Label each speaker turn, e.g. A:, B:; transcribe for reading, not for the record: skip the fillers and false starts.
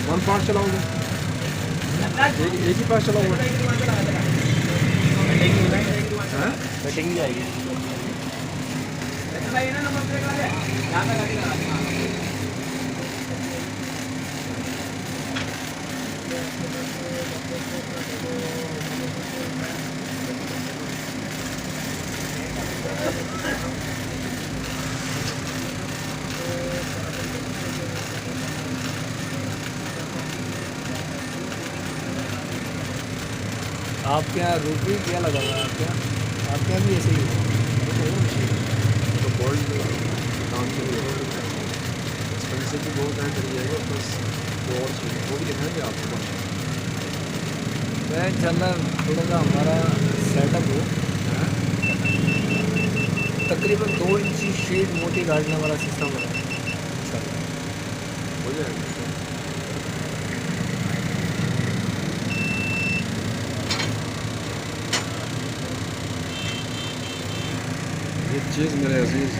A: One part चलाओगे, एक ही part चलाओगे। हाँ?
B: कटिंग भी आएगी। आपके यहाँ रूप भी क्या लगा हुआ है आपके यहाँ भी ऐसे ही है।
A: तो गोल्ड काम के लिए एक्सपेंसिव भी बहुत है, करी जाएगा प्लस वो और चीज़ वो भी दिखाएंगे आपको कुछ।
B: मैं चलना थोड़ा सा हमारा सेटअप हो,
A: हाँ?
B: तकरीबन 2 इंची शीट मोटी काटने वाला सिस्टम है।
A: हो जाएगा। ये चीज़ मेरे अजीज़